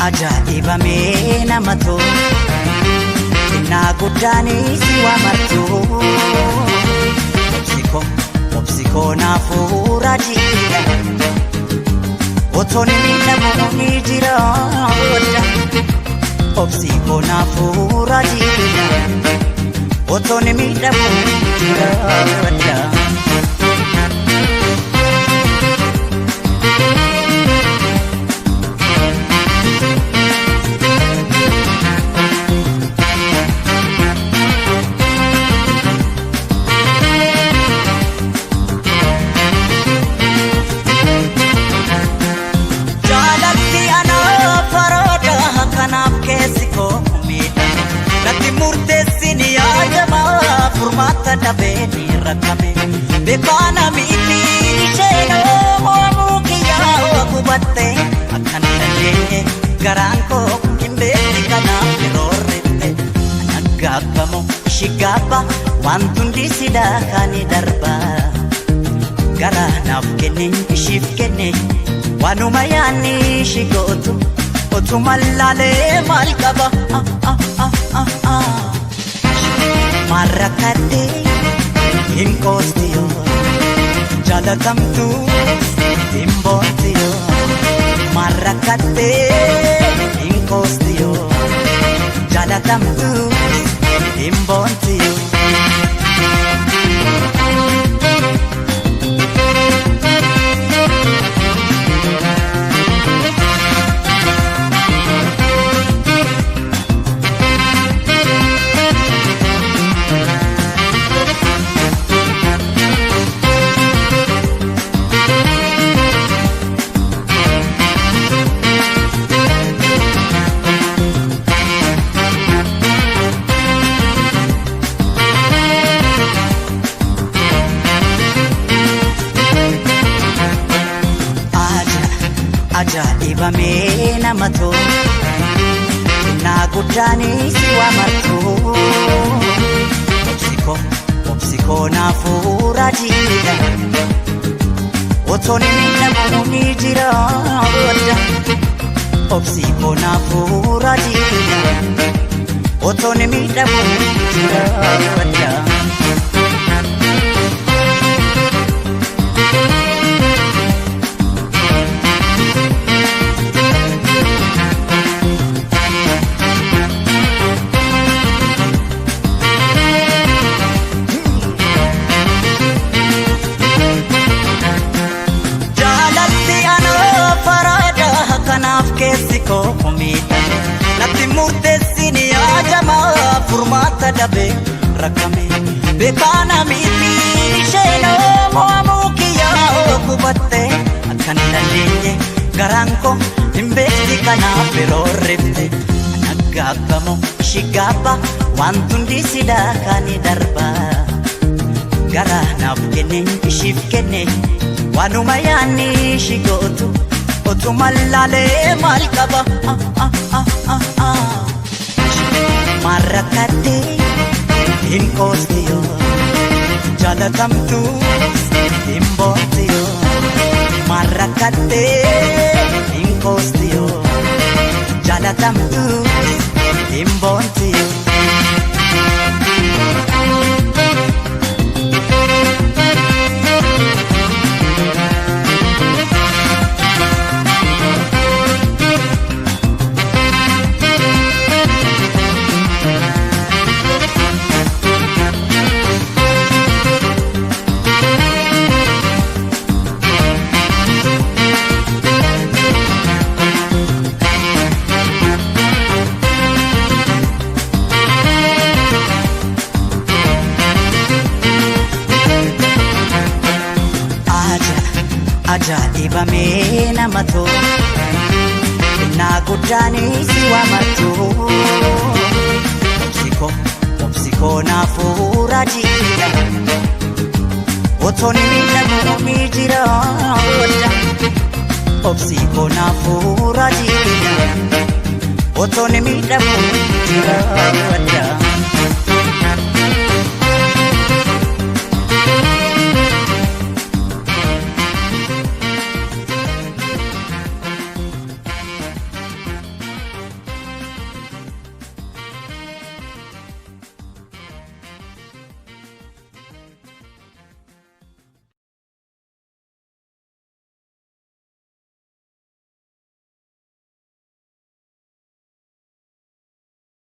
ajaa'iba mee nama tolu xinnaa guddaanis waa martuu obsikoo naafuura jiidha otoo ni miidhamu ni jira obsikoo naafuura jiidha otoo ni miidhamu ni jira. Mata dabeni rakame bekana miti sheno mukiya kubatte akan tale garanko kimbe kana pirorite nagapamo shigapa wantundi sida kani darba gara nafkene shifkene wanumayani shigotu otumalale malkaba Marakate inkostio jalatamtu imbotio Marakate inkostio jalatamtu imbotio ajaa'iba mee nama tolu xinnaa guddaanis waa martuu obsikoo naafuura jiidha otoo ni miidhamu ni jira obsikoo naafuura jiidha otoo ni miidhamu ni jira. Kesiko kumita nati murtesini ajama furmata dabe rakame bekana miti sheno mukiya kubatte akan tale garanko imbesti kana pirorite nagapamo shigapa wantundi sida kani darba gara nafkene shifkene wanumayani shigotu otumalale malkaba Marakate inkostio jalatamtu imbotio Marakate inkostio jalatamtu imbotio ajaa'iba mee nama tolu xinnaa guddaanis waa martuu obsikoo naafuura jiidha otoo ni miidhamu ni jira obsikoo naafuura jiidha otoo ni miidhamu ni jira.